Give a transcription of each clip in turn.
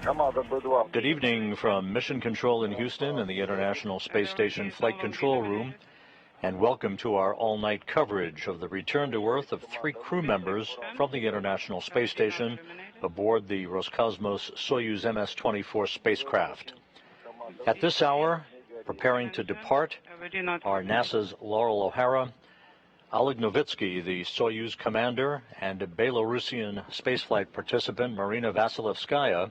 Good evening from Mission Control in Houston and the International Space Station Flight Control Room, and welcome to our all-night coverage of the return to Earth of 3 crew members from the International Space Station aboard the Roscosmos Soyuz MS-24 spacecraft. At this hour, preparing to depart, are NASA's Laurel O'Hara, Oleg Novitsky, the Soyuz commander, and Belarusian spaceflight participant Marina Vasilevskaya.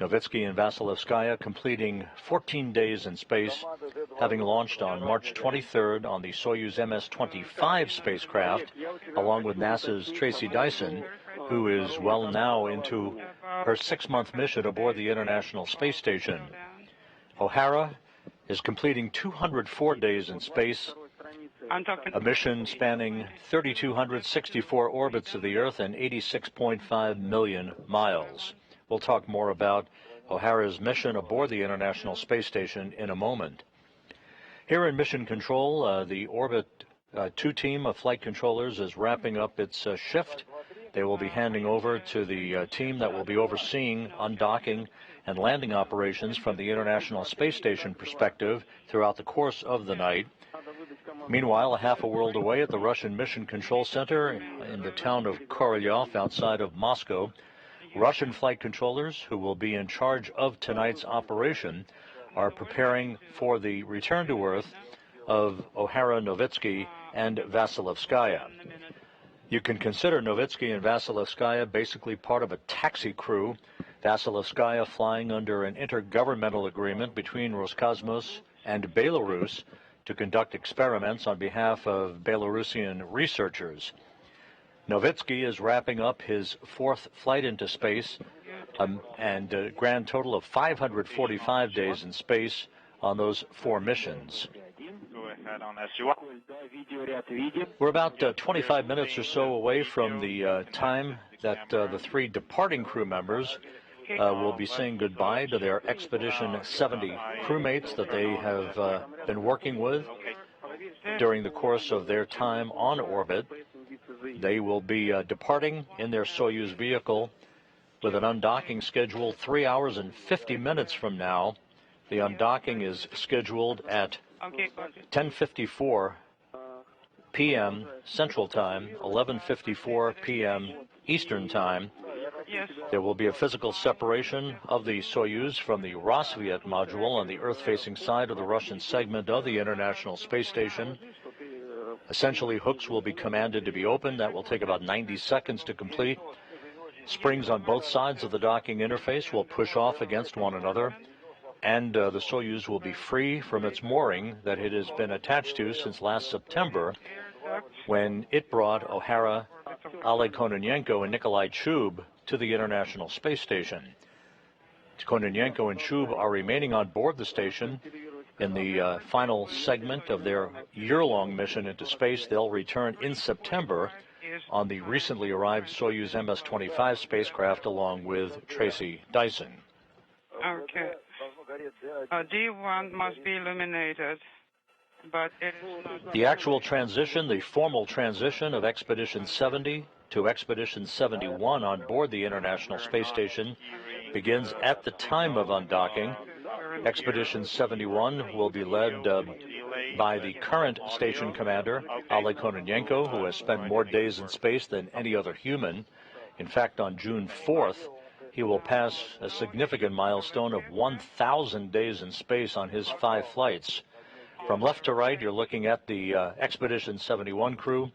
Novitsky and Vasilevskaya completing 14 days in space, having launched on March 23rd on the Soyuz MS-25 spacecraft, along with NASA's Tracy Dyson, who is well now into her 6-month mission aboard the International Space Station. O'Hara is completing 204 days in space, a mission spanning 3,264 orbits of the Earth and 86.5 million miles. We'll talk more about O'Hara's mission aboard the International Space Station in a moment. Here in Mission Control, the Orbit 2 team of flight controllers is wrapping up its shift. They will be handing over to the team that will be overseeing undocking and landing operations from the International Space Station perspective throughout the course of the night. Meanwhile, a half a world away at the Russian Mission Control Center in the town of Korolyov outside of Moscow, Russian flight controllers, who will be in charge of tonight's operation, are preparing for the return to Earth of O'Hara, Novitsky, and Vasilevskaya. You can consider Novitsky and Vasilevskaya basically part of a taxi crew, Vasilevskaya flying under an intergovernmental agreement between Roscosmos and Belarus to conduct experiments on behalf of Belarusian researchers. Novitsky is wrapping up his 4th flight into space and a grand total of 545 days in space on those 4 missions. We're about 25 minutes or so away from the time that the 3 departing crew members will be saying goodbye to their Expedition 70 crewmates that they have been working with during the course of their time on orbit. They will be departing in their Soyuz vehicle with an undocking scheduled 3 hours and 50 minutes from now. The undocking is scheduled at 10:54 p.m. Central Time, 11:54 p.m. Eastern Time. There will be a physical separation of the Soyuz from the Rosviet module on the Earth-facing side of the Russian segment of the International Space Station. Essentially, hooks will be commanded to be opened. That will take about 90 seconds to complete. Springs on both sides of the docking interface will push off against one another, and the Soyuz will be free from its mooring that it has been attached to since last September, when it brought O'Hara, Oleg Kononenko, and Nikolai Chub to the International Space Station. Kononenko and Chub are remaining on board the station in the final segment of their year-long mission into space. They'll return in September on the recently arrived Soyuz MS-25 spacecraft along with Tracy Dyson. Okay. D1 must be illuminated, but it is not. The actual transition, the formal transition of Expedition 70 to Expedition 71 on board the International Space Station begins at the time of undocking. Expedition 71 will be led by the current station commander, Oleg Kononenko, who has spent more days in space than any other human. In fact, on June 4th, he will pass a significant milestone of 1,000 days in space on his 5 flights. From left to right, you're looking at the Expedition 71 crew: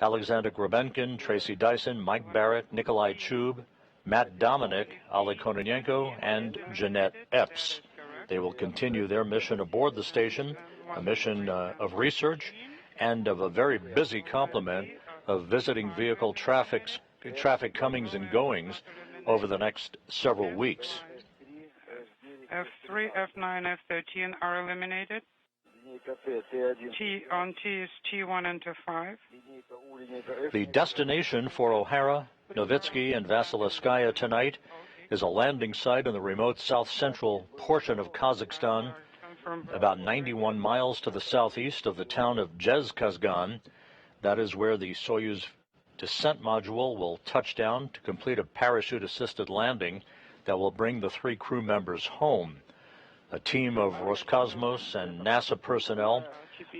Alexander Grabenkin, Tracy Dyson, Mike Barrett, Nikolai Chub, Matt Dominic, Oleg Kononenko, and Jeanette Epps. They will continue their mission aboard the station, a mission of research and of a very busy complement of visiting vehicle traffic comings and goings over the next several weeks. F3, F9, F13 are eliminated. T is T1 and T5. The destination for O'Hara, Novitsky, and Vasilevskaya tonight is a landing site in the remote south-central portion of Kazakhstan, about 91 miles to the southeast of the town of Jezkazgan. That is where the Soyuz descent module will touch down to complete a parachute-assisted landing. that will bring the 3 crew members home. A team of Roscosmos and NASA personnel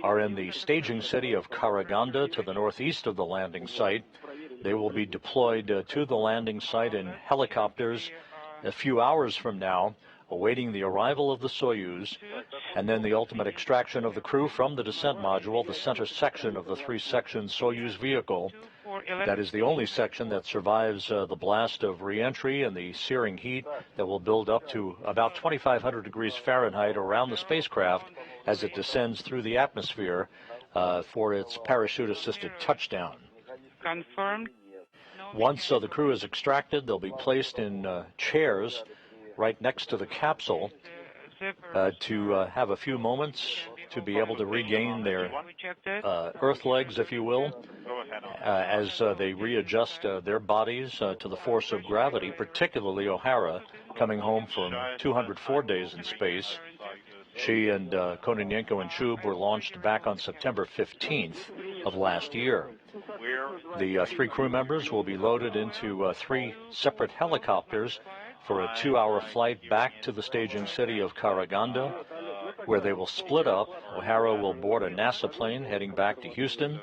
are in the staging city of Karaganda to the northeast of the landing site. They will be deployed to the landing site in helicopters a few hours from now, awaiting the arrival of the Soyuz, and then the ultimate extraction of the crew from the descent module, the center section of the 3-section Soyuz vehicle. That is the only section that survives the blast of re-entry and the searing heat that will build up to about 2,500 degrees Fahrenheit around the spacecraft as it descends through the atmosphere for its parachute-assisted touchdown. Confirmed. Once the crew is extracted, they'll be placed in chairs right next to the capsule to have a few moments to be able to regain their Earth legs, if you will, as they readjust their bodies to the force of gravity, particularly O'Hara, coming home from 204 days in space. She and Kononenko and Chub were launched back on September 15th of last year. The 3 crew members will be loaded into 3 separate helicopters for a 2-hour flight back to the staging city of Karaganda, where they will split up. O'Hara will board a NASA plane heading back to Houston,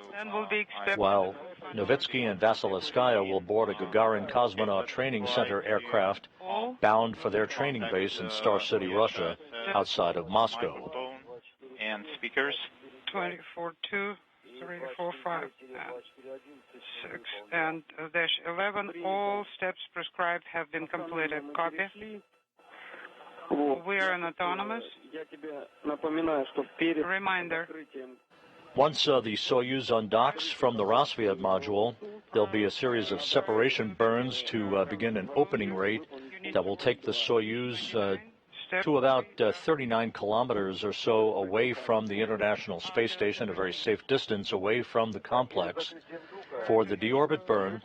while Novitsky and Vasilevskaya will board a Gagarin Cosmonaut Training Center aircraft bound for their training base in Star City, Russia, outside of Moscow. And speakers? 24, 2, 3, 4, 5, and 6, and -11. All steps prescribed have been completed. Copy. We are an autonomous. Reminder. Once the Soyuz undocks from the Rassvet module, there'll be a series of separation burns to begin an opening rate that will take the Soyuz to about 39 kilometers or so away from the International Space Station, a very safe distance away from the complex, for the deorbit burn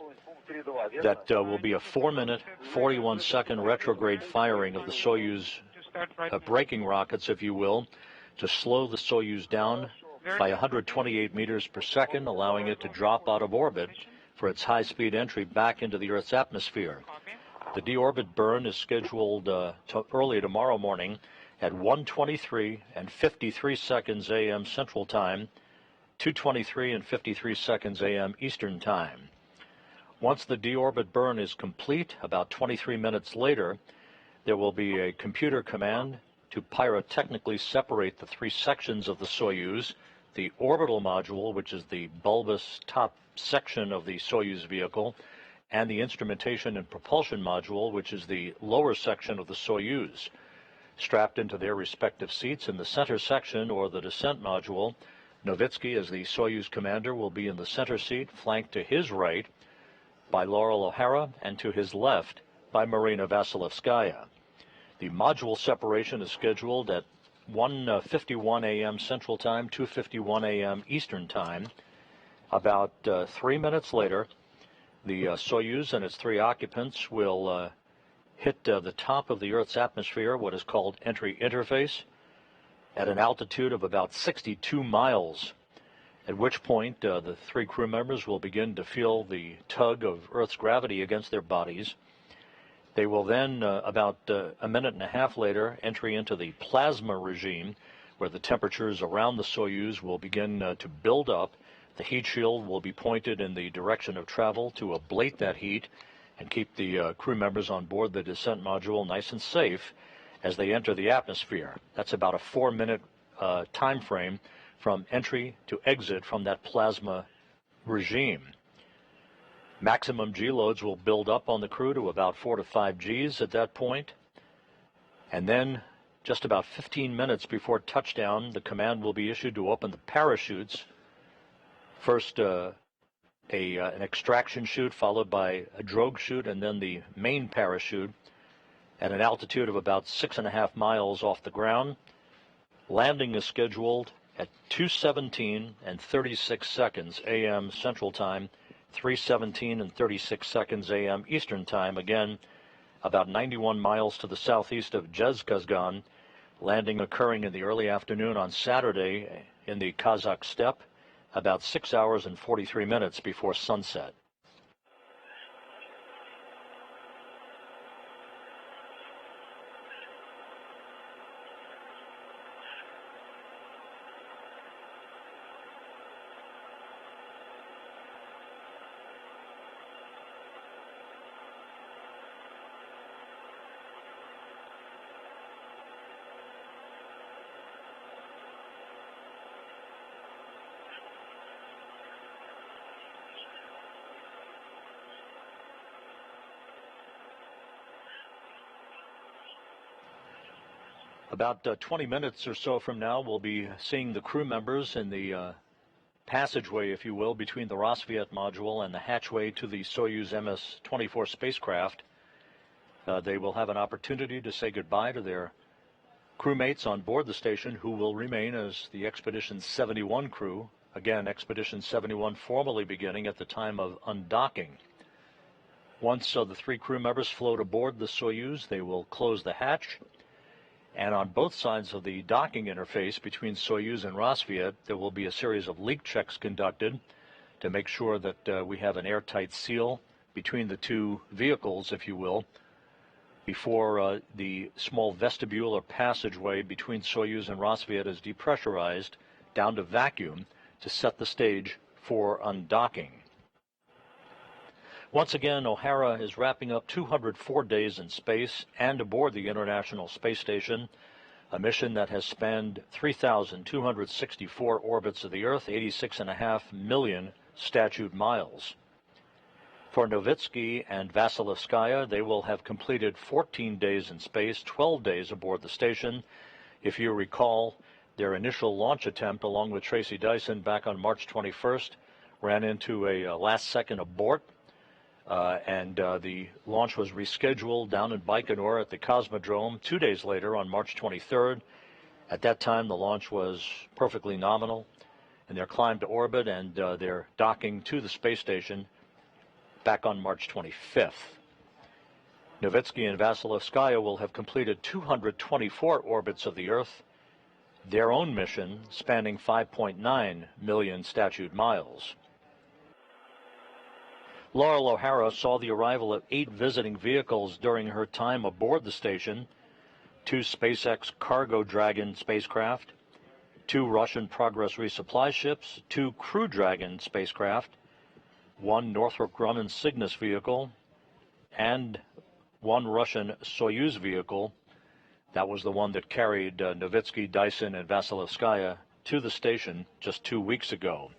that will be a 4-minute, 41-second retrograde firing of the Soyuz braking rockets, if you will, to slow the Soyuz down by 128 meters per second, allowing it to drop out of orbit for its high-speed entry back into the Earth's atmosphere. The deorbit burn is scheduled early tomorrow morning at 1:23 and 53 seconds a.m. Central Time, 2:23 and 53 seconds a.m. Eastern Time. Once the deorbit burn is complete, about 23 minutes later, there will be a computer command to pyrotechnically separate the 3 sections of the Soyuz, the orbital module, which is the bulbous top section of the Soyuz vehicle, and the instrumentation and propulsion module, which is the lower section of the Soyuz. Strapped into their respective seats in the center section, or the descent module, Novitsky, as the Soyuz commander, will be in the center seat, flanked to his right by Laurel O'Hara and to his left by Marina Vasilevskaya. The module separation is scheduled at 1:51 a.m. Central Time, 2:51 a.m. Eastern Time. About 3 minutes later, the Soyuz and its 3 occupants will hit the top of the Earth's atmosphere, what is called entry interface, at an altitude of about 62 miles, at which point the 3 crew members will begin to feel the tug of Earth's gravity against their bodies. They will then, about a minute and a half later, enter into the plasma regime, where the temperatures around the Soyuz will begin to build up. The heat shield will be pointed in the direction of travel to ablate that heat and keep the crew members on board the descent module nice and safe as they enter the atmosphere. That's about a 4-minute time frame from entry to exit from that plasma regime. Maximum G loads will build up on the crew to about 4 to 5 Gs at that point. And then, just about 15 minutes before touchdown, the command will be issued to open the parachutes. First, an extraction chute, followed by a drogue chute, and then the main parachute at an altitude of about 6.5 miles off the ground. Landing is scheduled at 2:17 and 36 seconds a.m. Central Time, 3:17 and 36 seconds a.m. Eastern Time, again about 91 miles to the southeast of Jezkazgan, landing occurring in the early afternoon on Saturday in the Kazakh steppe, about 6 hours and 43 minutes before sunset. About 20 minutes or so from now, we'll be seeing the crew members in the passageway, if you will, between the Rassvet module and the hatchway to the Soyuz MS-24 spacecraft. They will have an opportunity to say goodbye to their crewmates on board the station, who will remain as the Expedition 71 crew. Again, Expedition 71 formally beginning at the time of undocking. Once the three crew members float aboard the Soyuz, they will close the hatch. And on both sides of the docking interface between Soyuz and Rassvet, there will be a series of leak checks conducted to make sure that we have an airtight seal between the two vehicles, if you will, before the small vestibule or passageway between Soyuz and Rassvet is depressurized down to vacuum to set the stage for undocking. Once again, O'Hara is wrapping up 204 days in space and aboard the International Space Station, a mission that has spanned 3,264 orbits of the Earth, 86.5 million statute miles. For Novitsky and Vasilevskaya, they will have completed 14 days in space, 12 days aboard the station. If you recall, their initial launch attempt, along with Tracy Dyson back on March 21st, ran into a last-second abort. The launch was rescheduled down in Baikonur at the Cosmodrome 2 days later on March 23rd. At that time, the launch was perfectly nominal, and their climb to orbit and their docking to the space station back on March 25th. Novitsky and Vasilevskaya will have completed 224 orbits of the Earth, their own mission spanning 5.9 million statute miles. Laurel O'Hara saw the arrival of 8 visiting vehicles during her time aboard the station: 2 SpaceX Cargo Dragon spacecraft, 2 Russian Progress resupply ships, 2 Crew Dragon spacecraft, 1 Northrop Grumman Cygnus vehicle, and 1 Russian Soyuz vehicle. That was the one that carried Novitsky, Dyson, and Vasilevskaya to the station just 2 weeks ago.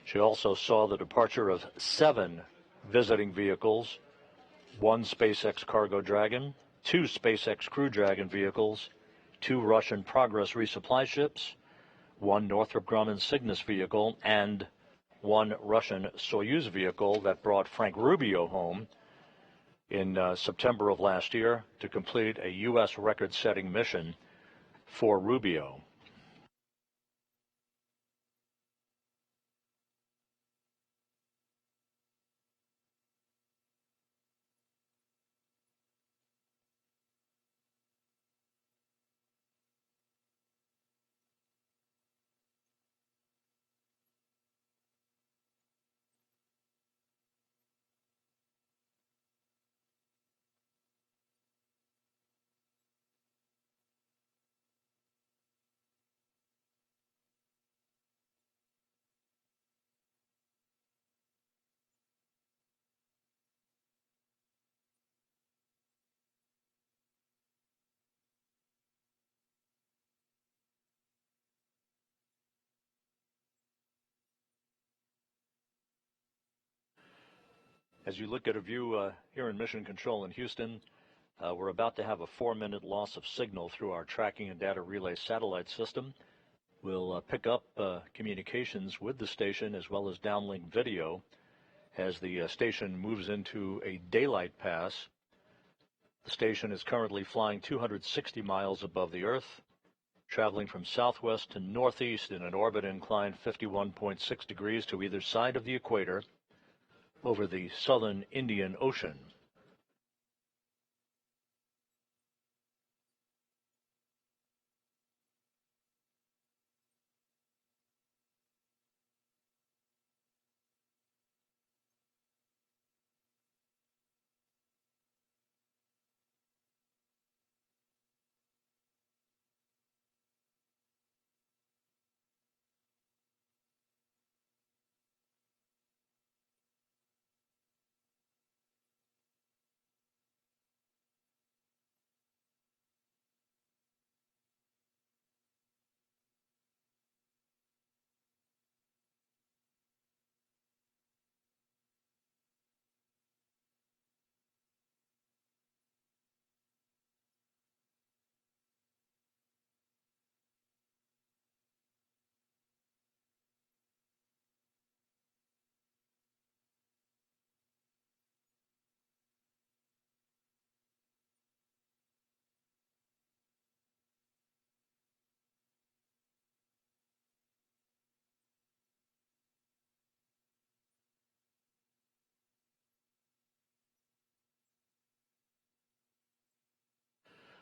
She also saw the departure of 7 visiting vehicles, 1 SpaceX Cargo Dragon, 2 SpaceX Crew Dragon vehicles, 2 Russian Progress resupply ships, 1 Northrop Grumman Cygnus vehicle, and 1 Russian Soyuz vehicle that brought Frank Rubio home in September of last year to complete a U.S. record-setting mission for Rubio. As you look at a view here in Mission Control in Houston, we're about to have a 4-minute loss of signal through our tracking and data relay satellite system. We'll pick up communications with the station as well as downlink video as the station moves into a daylight pass. The station is currently flying 260 miles above the Earth, traveling from southwest to northeast in an orbit inclined 51.6 degrees to either side of the equator over the southern Indian Ocean.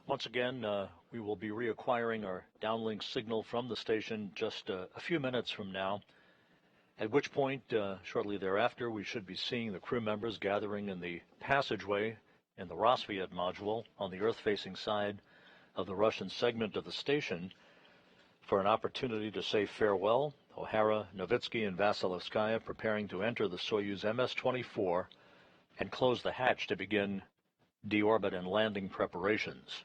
Once again, we will be reacquiring our downlink signal from the station just a few minutes from now, at which point, shortly thereafter, we should be seeing the crew members gathering in the passageway in the Rassvet module on the Earth-facing side of the Russian segment of the station for an opportunity to say farewell. O'Hara, Novitsky, and Vasilevskaya preparing to enter the Soyuz MS-24 and close the hatch to begin deorbit and landing preparations.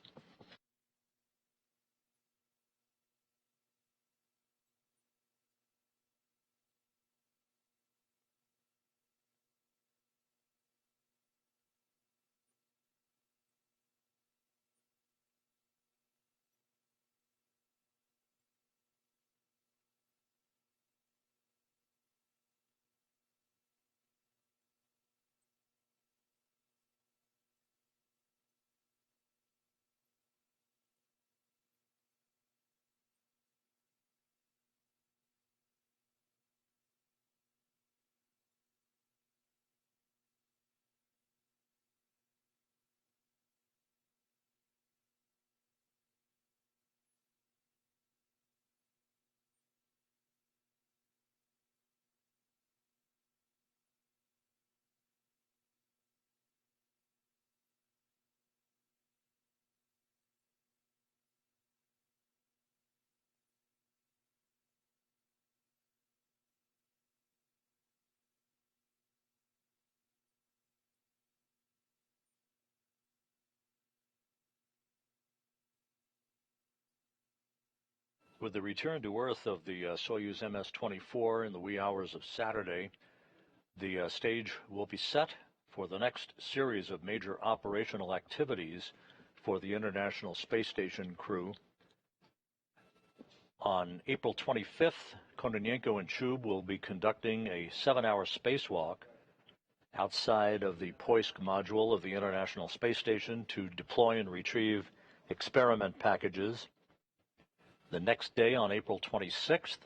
With the return to Earth of the Soyuz MS-24 in the wee hours of Saturday, the stage will be set for the next series of major operational activities for the International Space Station crew. On April 25th, Kononenko and Chub will be conducting a 7-hour spacewalk outside of the Poisk module of the International Space Station to deploy and retrieve experiment packages. The next day, on April 26th,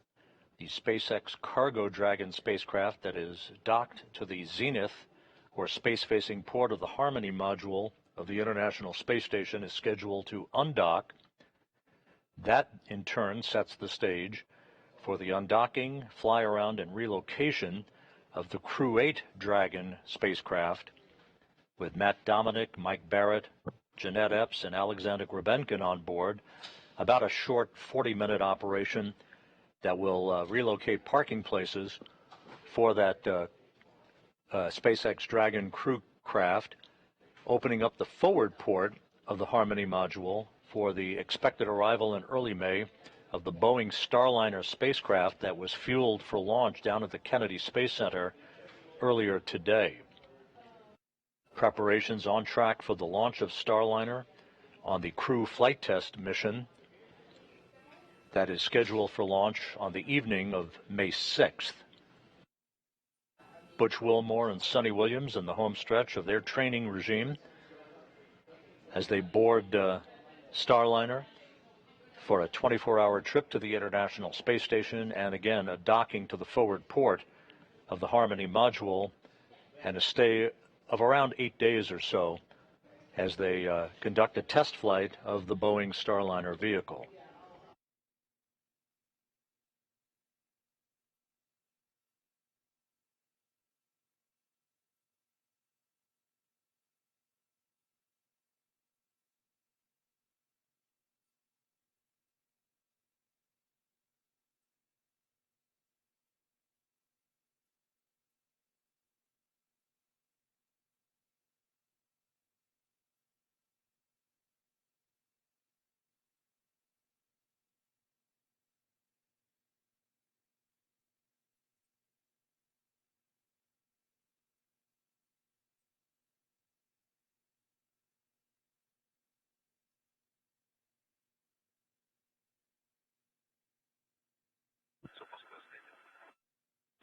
the SpaceX Cargo Dragon spacecraft that is docked to the Zenith, or space-facing port of the Harmony module of the International Space Station, is scheduled to undock. That, in turn, sets the stage for the undocking, fly-around, and relocation of the Crew 8 Dragon spacecraft, with Matt Dominic, Mike Barrett, Jeanette Epps, and Alexander Grebenkin on board, about a short 40-minute operation that will relocate parking places for that SpaceX Dragon crew craft, opening up the forward port of the Harmony module for the expected arrival in early May of the Boeing Starliner spacecraft that was fueled for launch down at the Kennedy Space Center earlier today. Preparations on track for the launch of Starliner on the crew flight test mission that is scheduled for launch on the evening of May 6th. Butch Wilmore and Sonny Williams in the home stretch of their training regime as they board Starliner for a 24-hour trip to the International Space Station, and again a docking to the forward port of the Harmony module, and a stay of around 8 days or so as they conduct a test flight of the Boeing Starliner vehicle.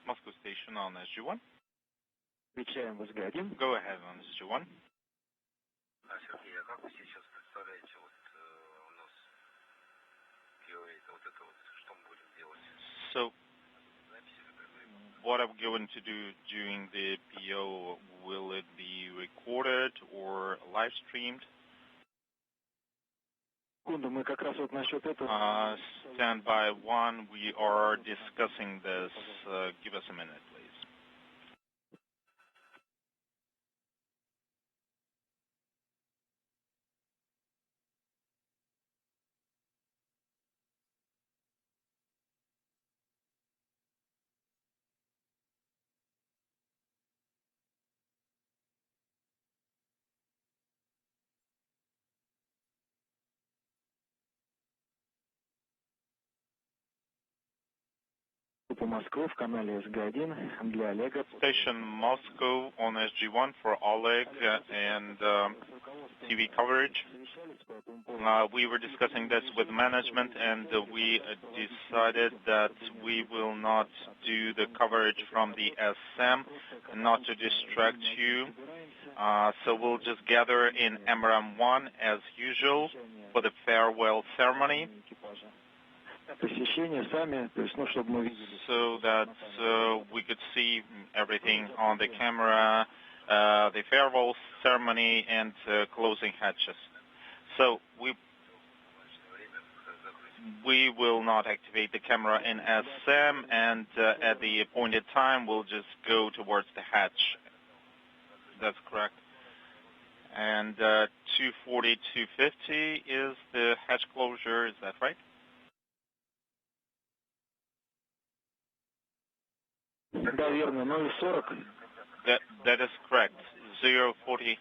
Moscow Station on SG-1. Отвечаем, возглядим. Go ahead on SG-1. Сергей, а как вы сейчас представляете у нас что мы будем делать? So, what are we going to do during the PO? Will it be recorded or live streamed? Секунду, мы как раз вот насчет этого. Standby 1, we are discussing this. Give us a minute, please. По Москве в канале СГ1 для Олега. Station Moscow on SG1 for Oleg and TV coverage. We were discussing this with management, and we decided that we will not do the coverage from the SM, not to distract you. So we'll just gather in MRAM-1 as usual for the farewell ceremony. Посещение сами, то есть, ну, чтобы мы видели. So that we could see everything on the camera, the farewell ceremony and closing hatches. So we will not activate the camera in SM, and at the appointed time we'll just go towards the hatch. That's correct. And 240, 250 is the hatch closure, is that right? Да, верно, 040. That is correct. 040.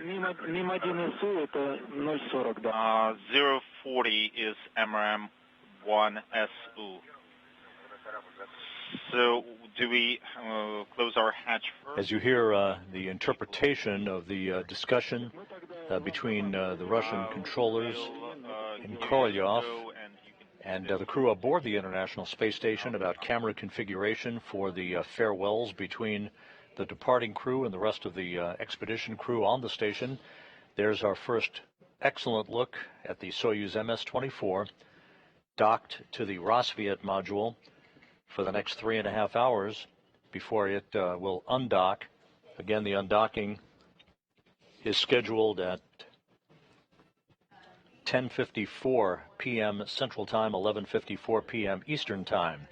Мимо 1СУ это 040, да. 040 is MRAM-1SU. So do we close our hatch first? As you hear the interpretation of the discussion between the Russian controllers in Korolyov and the crew aboard the International Space Station about camera configuration for the farewells between the departing crew and the rest of the expedition crew on the station. There's our first excellent look at the Soyuz MS-24 docked to the Rassvet module for the next 3.5 hours before it will undock. Again, the undocking is scheduled at 10:54 p.m. Central Time, 11:54 p.m. Eastern Time.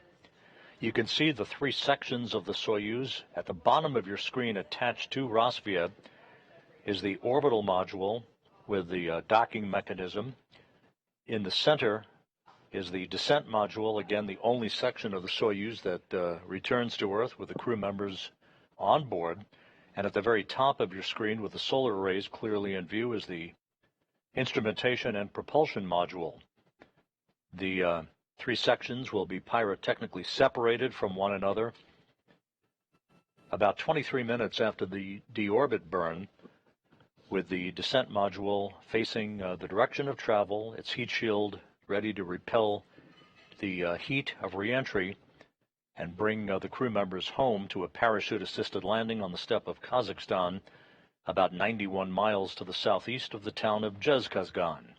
You can see the three sections of the Soyuz. At the bottom of your screen attached to Rassvet is the orbital module with the docking mechanism. In the center is the descent module, again the only section of the Soyuz that returns to Earth with the crew members on board. And at the very top of your screen with the solar arrays clearly in view is the instrumentation and propulsion module. The three sections will be pyrotechnically separated from one another about 23 minutes after the deorbit burn, with the descent module facing the direction of travel, its heat shield ready to repel the heat of reentry and bring the crew members home to a parachute-assisted landing on the steppe of Kazakhstan, about 91 miles to the southeast of the town of Zhezkazgan.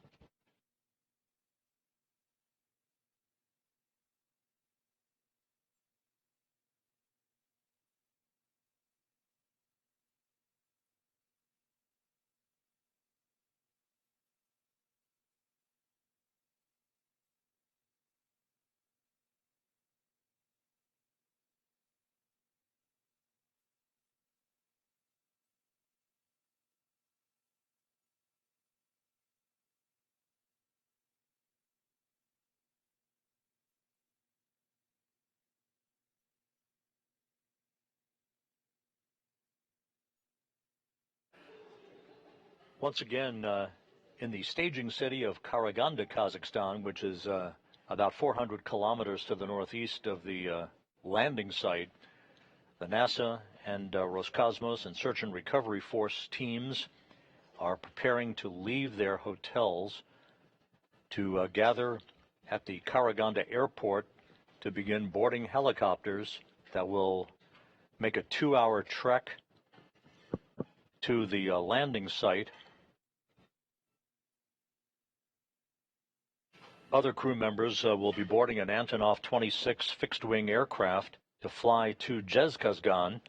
Once again, in the staging city of Karaganda, Kazakhstan, which is about 400 kilometers to the northeast of the landing site, the NASA and Roscosmos and Search and Recovery Force teams are preparing to leave their hotels to gather at the Karaganda airport to begin boarding helicopters that will make a 2-hour trek to the landing site. Other crew members will be boarding an Antonov 26 fixed-wing aircraft to fly to Zhezkazgan.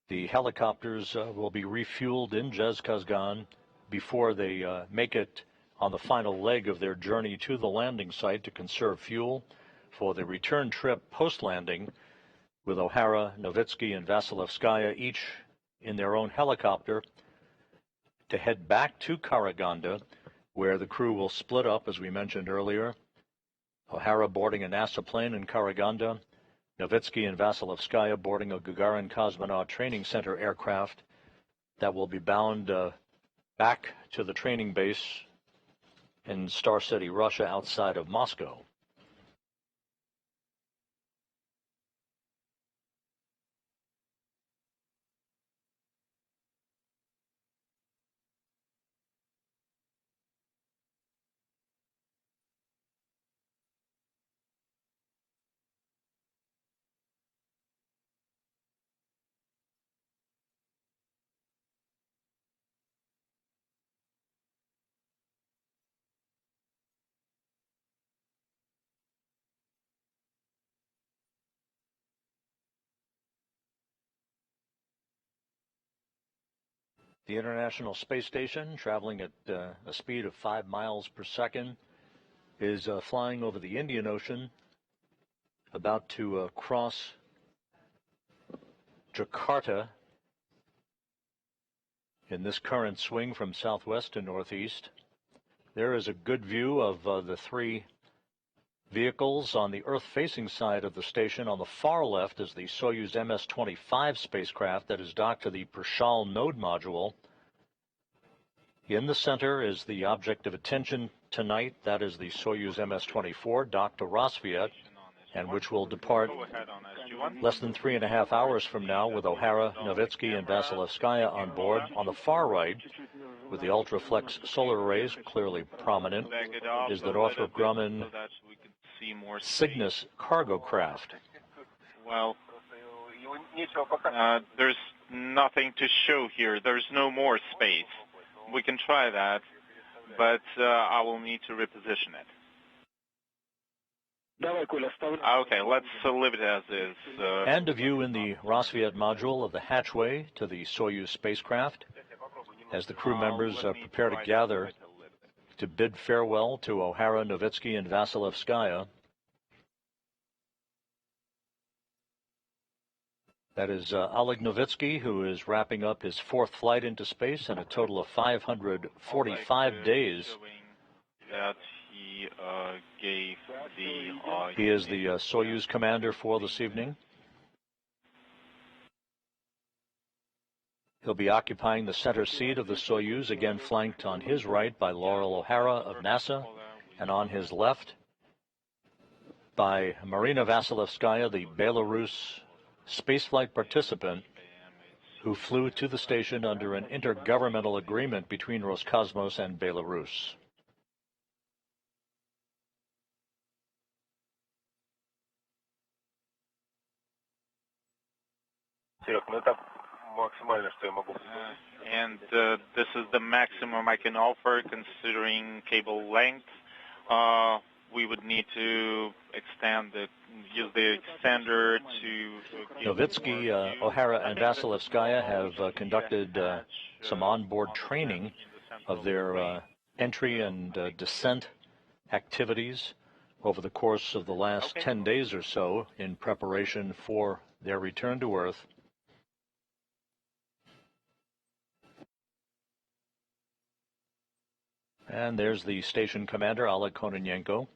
The helicopters will be refueled in Zhezkazgan before they make it on the final leg of their journey to the landing site to conserve fuel for the return trip post-landing, with O'Hara, Novitsky, and Vasilevskaya each in their own helicopter to head back to Karaganda, where the crew will split up, as we mentioned earlier. O'Hara boarding a NASA plane in Karaganda, Novitsky and Vasilevskaya boarding a Gagarin Cosmonaut Training Center aircraft that will be bound back to the training base in Star City, Russia, outside of Moscow. The International Space Station, traveling at a speed of 5 miles per second, is flying over the Indian Ocean, about to cross Jakarta in this current swing from southwest to northeast. There is a good view of the three vehicles on the Earth-facing side of the station. On the far left is the Soyuz MS-25 spacecraft that is docked to the Prashal node module. In the center is the object of attention tonight. That is the Soyuz MS-24 docked to Rosviet, and which will depart less than 3.5 hours from now with O'Hara, Novitsky, and Vasilevskaya on board. On the far right, with the ultraflex solar arrays clearly prominent, is the Northrop Grumman Cygnus cargo craft. Well, there's nothing to show here. There's no more space. We can try that, but I will need to reposition it. Okay, let's leave it as is. And a view in the Rosviet module of the hatchway to the Soyuz spacecraft as the crew members prepare to gather to bid farewell to O'Hara, Novitsky, and Vasilevskaya. That is Oleg Novitsky, who is wrapping up his 4th flight into space in a total of 545 days. That he is the Soyuz commander for this evening. He'll be occupying the center seat of the Soyuz, again flanked on his right by Laurel O'Hara of NASA, and on his left by Marina Vasilevskaya, the Belarus spaceflight participant who flew to the station under an intergovernmental agreement between Roscosmos and Belarus. And this is the maximum I can offer considering cable length. We would need to use the extender to... Novitsky, O'Hara, and Vasilevskaya have conducted some onboard training of their entry and descent activities over the course of the last 10 days or so in preparation for their return to Earth. And there's the station commander, Oleg Kononenko.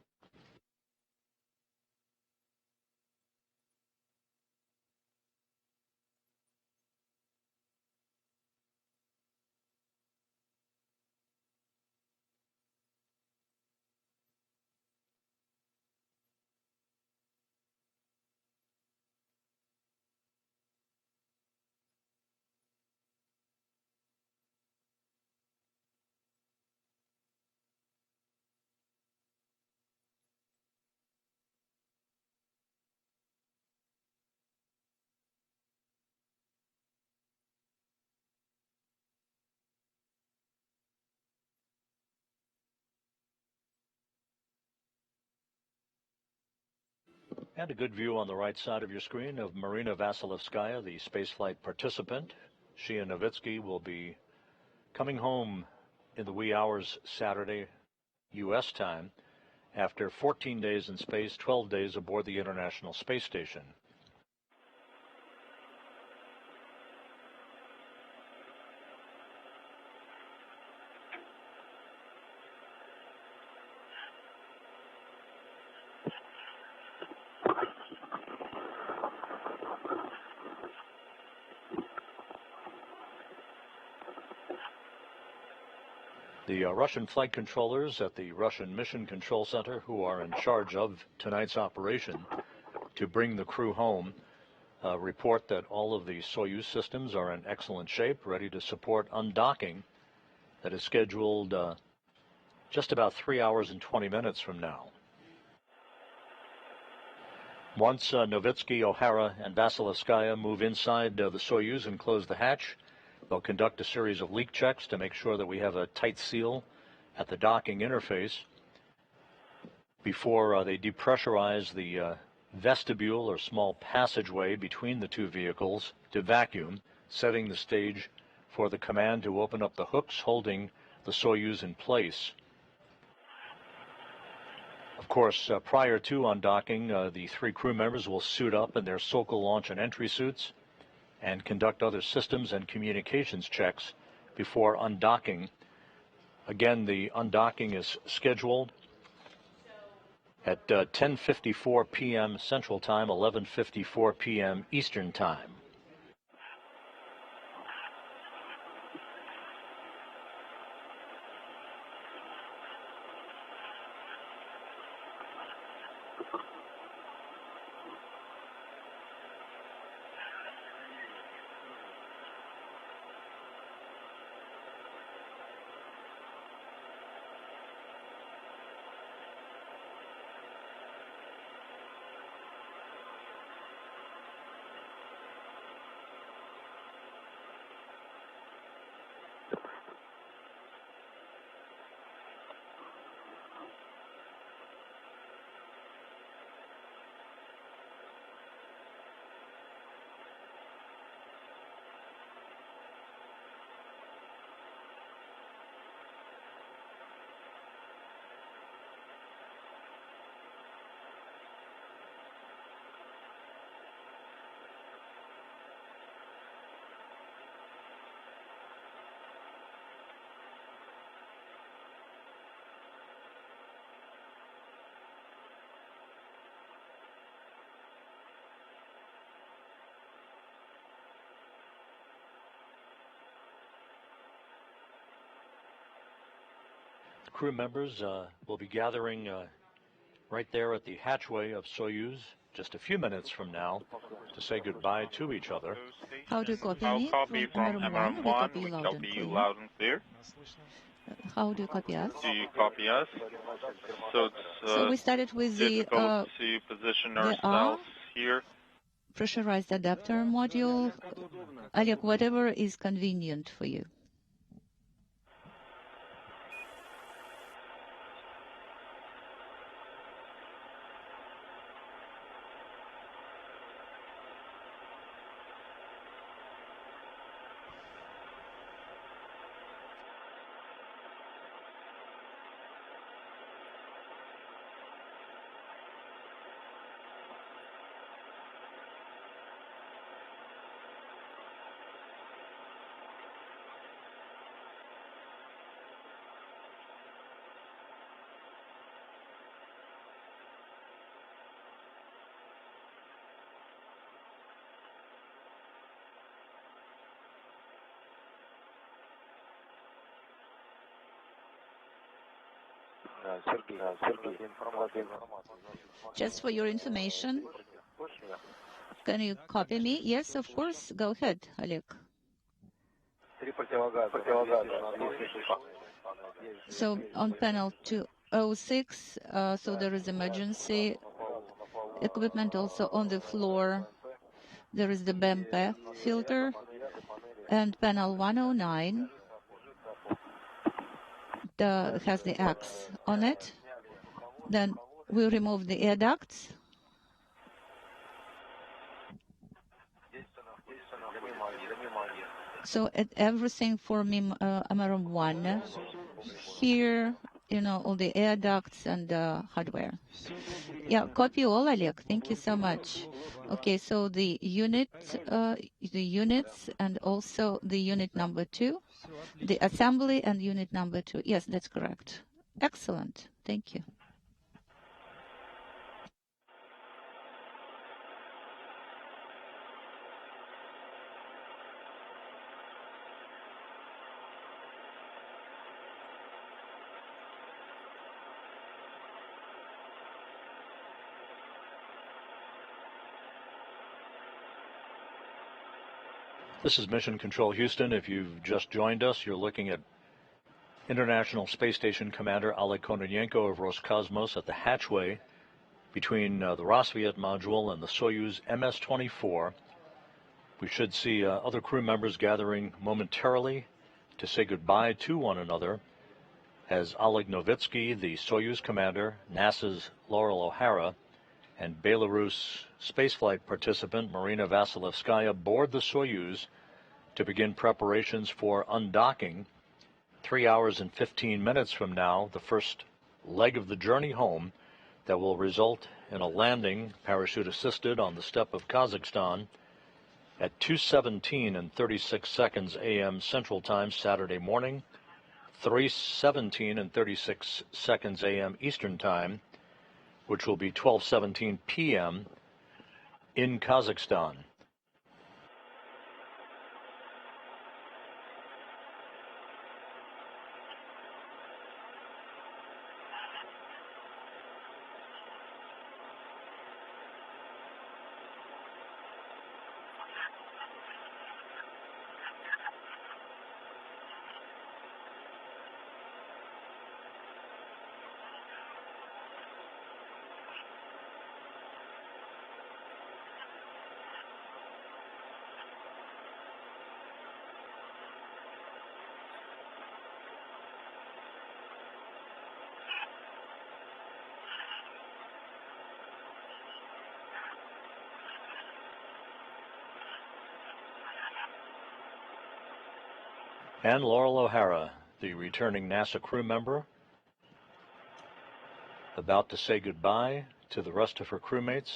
And a good view on the right side of your screen of Marina Vasilevskaya, the spaceflight participant. She and Novitsky will be coming home in the wee hours Saturday U.S. time, after 14 days in space, 12 days aboard the International Space Station. The Russian flight controllers at the Russian Mission Control Center, who are in charge of tonight's operation to bring the crew home, report that all of the Soyuz systems are in excellent shape, ready to support undocking that is scheduled just about 3 hours and 20 minutes from now. Once Novitsky, O'Hara, and Vasilevskaya move inside the Soyuz and close the hatch, they'll conduct a series of leak checks to make sure that we have a tight seal at the docking interface before they depressurize the vestibule or small passageway between the two vehicles to vacuum, setting the stage for the command to open up the hooks holding the Soyuz in place. Of course, prior to undocking, the three crew members will suit up in their Sokol launch and entry suits and conduct other systems and communications checks before undocking. Again, the undocking is scheduled at 10:54 p.m. Central Time, 11:54 p.m. Eastern Time. Crew members will be gathering right there at the hatchway of Soyuz just a few minutes from now to say goodbye to each other. How do you copy I'll me copy from MRM1? We MRM1. copy We you loud and copy you clear. loud and clear. How do you copy us? Do you copy us? So So we it's started with the difficult to position ourselves here. pressurized adapter module. Oleg, whatever is convenient for you. Just for your information, can you copy me? Yes, of course. Go ahead, Oleg. So on panel 206, so there is emergency equipment also on the floor. There is the BEMP filter. And panel 109 has the X on it. Then we remove the air ducts. So at everything for MRM1 here all the air ducts and hardware. Yeah, copy all, Oleg. Thank you so much. Okay, so the units and also the unit number 2, the assembly and unit number 2. Yes, that's correct. Excellent. Thank you. This is Mission Control Houston. If you've just joined us, you're looking at International Space Station Commander Oleg Kononenko of Roscosmos at the hatchway between the Rassvet module and the Soyuz MS-24. We should see other crew members gathering momentarily to say goodbye to one another as Oleg Novitsky, the Soyuz commander, NASA's Laurel O'Hara, and Belarus spaceflight participant Marina Vasilevskaya board the Soyuz to begin preparations for undocking. 3 hours and 15 minutes from now, the first leg of the journey home that will result in a landing, parachute assisted, on the steppe of Kazakhstan at 2:17 and 36 seconds a.m. Central Time Saturday morning, 3:17 and 36 seconds a.m. Eastern Time, which will be 12:17 p.m. in Kazakhstan. And Laurel O'Hara, the returning NASA crew member, about to say goodbye to the rest of her crewmates.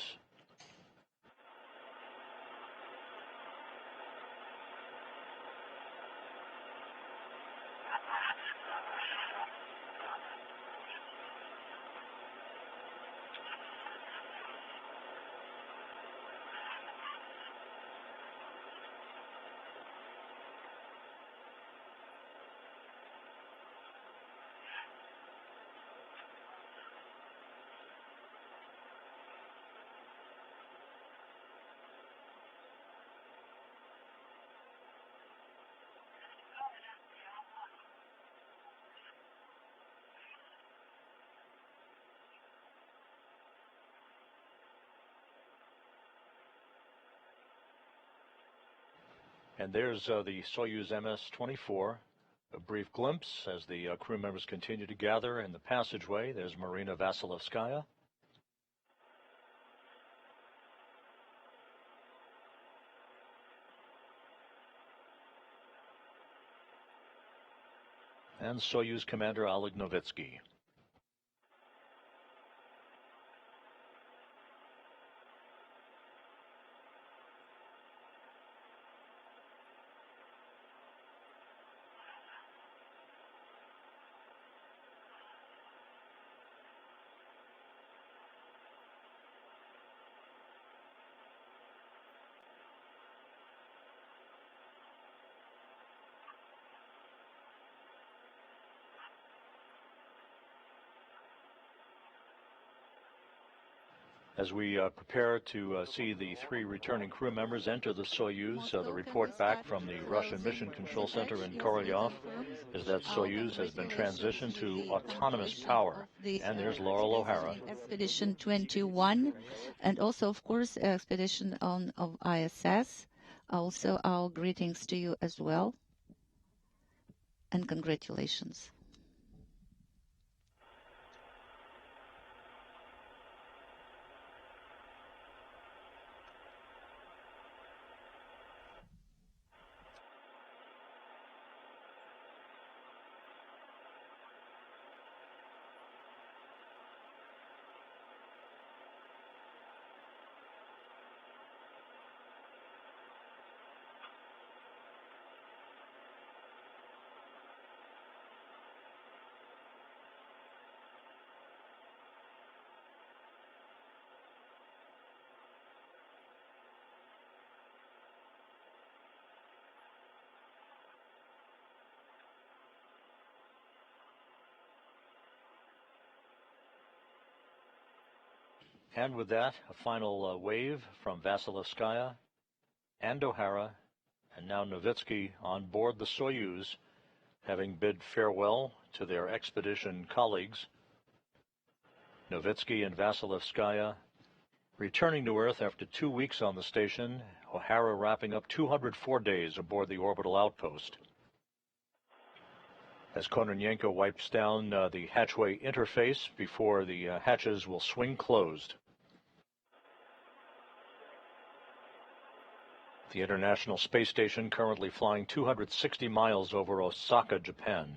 And there's the Soyuz MS-24, a brief glimpse as the crew members continue to gather in the passageway. There's Marina Vasilevskaya. And Soyuz Commander Oleg Novitsky. As we prepare to see the 3 returning crew members enter the Soyuz, the report back from the Russian Mission Control Center in Korolyov is that Soyuz has been transitioned to autonomous power. And there's Laurel O'Hara. Expedition 21, and also, of course, expedition of ISS. Also, our greetings to you as well, and congratulations. And with that, a final wave from Vasilevskaya and O'Hara, and now Novitsky on board the Soyuz, having bid farewell to their expedition colleagues. Novitsky and Vasilevskaya returning to Earth after 2 weeks on the station, O'Hara wrapping up 204 days aboard the orbital outpost. As Kononenko wipes down the hatchway interface before the hatches will swing closed. The International Space Station currently flying 260 miles over Osaka, Japan.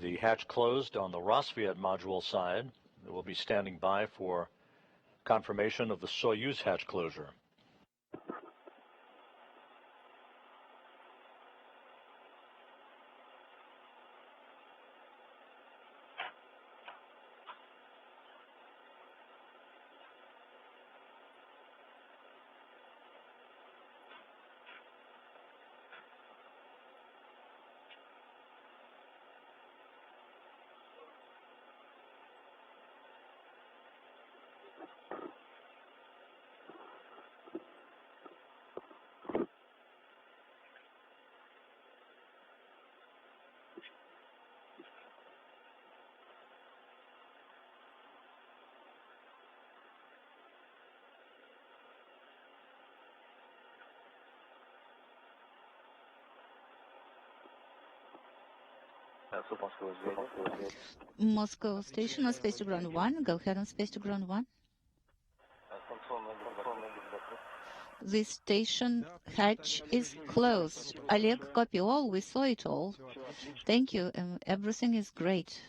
The hatch closed on the Rosviet module side. It will be standing by for confirmation of the Soyuz hatch closure. Moscow station on space to ground 1. Go ahead on space to ground 1. The station hatch is closed. Oleg, copy all. We saw it all. Thank you. Everything is great.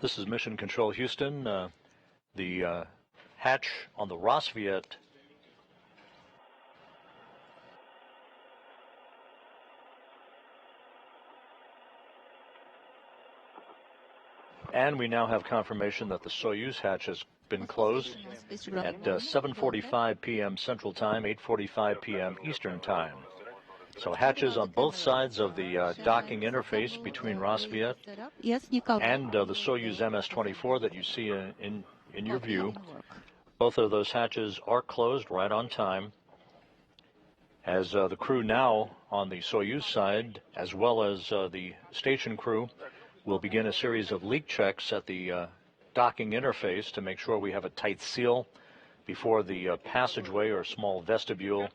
This is Mission Control Houston. The hatch on the Rosviet and we now have confirmation that the Soyuz hatch has been closed at 7:45 p.m. Central Time, 8:45 p.m. Eastern Time. So hatches on both sides of the docking interface between Rosviet and the Soyuz MS-24 that you see in your view. Both of those hatches are closed right on time, as the crew now on the Soyuz side, as well as the station crew, will begin a series of leak checks at the docking interface to make sure we have a tight seal before the passageway or small vestibule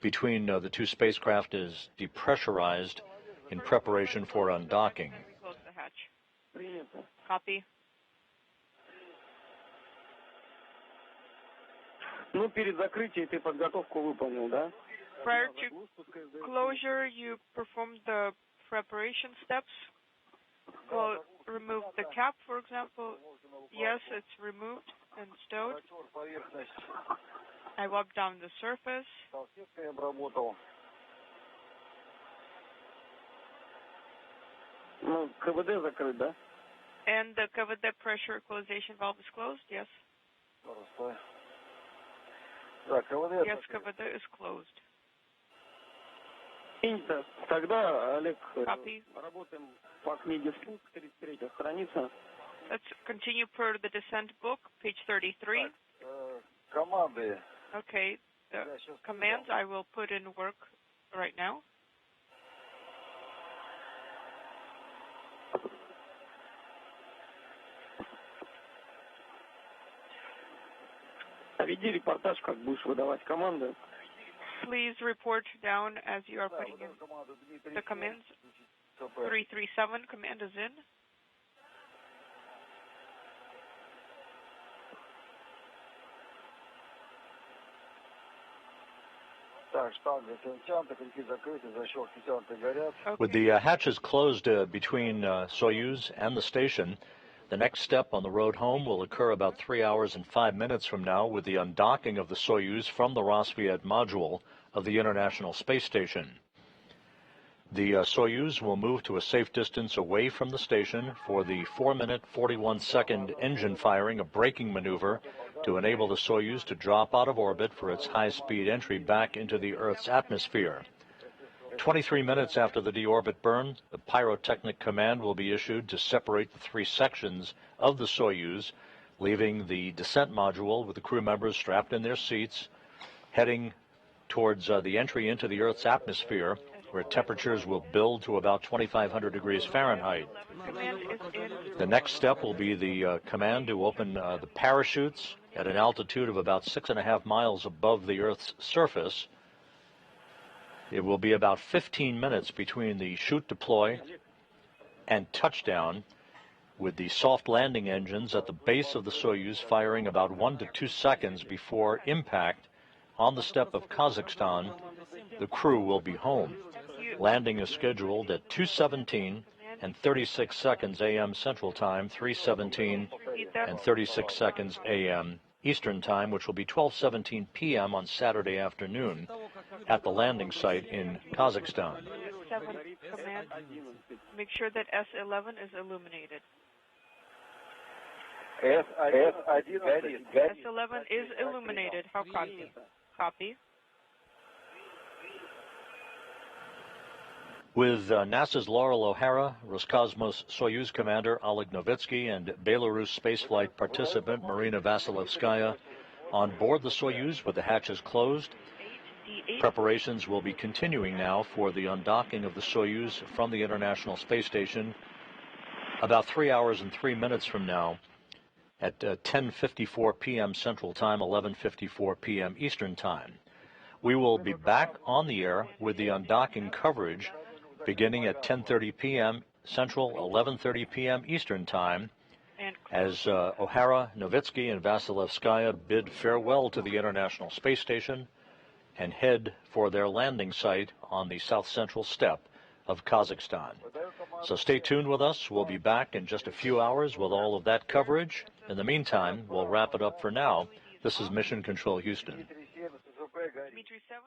between the two spacecraft is depressurized in preparation for undocking. Close the hatch. Copy. Ну, перед закрытием ты подготовку выполнил, да? Prior to closure, you performed the preparation steps. Well, remove the cap, for example. Yes, it's removed and stowed. I wiped down the surface. Салфеткой обработал. Ну, КВД закрыт, да? And the KVD pressure equalization valve is closed, yes? Хорошо. Да, КВД Yes, закрыт. KVD is closed. Принято. Тогда, Олег, Copy. работаем по книге «Спуск», 33-я страница. Let's continue per the descent book, page 33. Команды. Okay, the commands I will put in work right now. Веди репортаж, как будешь выдавать команды. Please report down as you are putting in the commands. 337, command is in. With the hatches closed between Soyuz and the station, the next step on the road home will occur about 3 hours and 5 minutes from now with the undocking of the Soyuz from the Rassvet module of the International Space Station. The Soyuz will move to a safe distance away from the station for the 4-minute, 41-second engine firing, a braking maneuver to enable the Soyuz to drop out of orbit for its high-speed entry back into the Earth's atmosphere. 23 minutes after the deorbit burn, the pyrotechnic command will be issued to separate the 3 sections of the Soyuz, leaving the descent module with the crew members strapped in their seats, heading towards the entry into the Earth's atmosphere, where temperatures will build to about 2,500 degrees Fahrenheit. The next step will be the command to open the parachutes at an altitude of about 6.5 miles above the Earth's surface. It will be about 15 minutes between the chute deploy and touchdown, with the soft landing engines at the base of the Soyuz firing about 1 to 2 seconds before impact on the steppe of Kazakhstan. The crew will be home. Landing is scheduled at 2:17 and 36 seconds a.m. Central Time, 3:17 and 36 seconds a.m. Eastern Time, which will be 12:17 p.m. on Saturday afternoon at the landing site in Kazakhstan. 7 command. Make sure that S11 is illuminated. S11 is illuminated. How copy? Copy. With NASA's Laurel O'Hara, Roscosmos Soyuz commander Oleg Novitsky, and Belarus spaceflight participant Marina Vasilevskaya on board the Soyuz with the hatches closed, preparations will be continuing now for the undocking of the Soyuz from the International Space Station about 3 hours and 3 minutes from now at 10:54 p.m. Central Time, 11:54 p.m. Eastern Time. We will be back on the air with the undocking coverage beginning at 10:30 p.m. Central, 11:30 p.m. Eastern Time, as O'Hara, Novitsky, and Vasilevskaya bid farewell to the International Space Station and head for their landing site on the south-central steppe of Kazakhstan. So stay tuned with us. We'll be back in just a few hours with all of that coverage. In the meantime, we'll wrap it up for now. This is Mission Control Houston. Dimitri 7.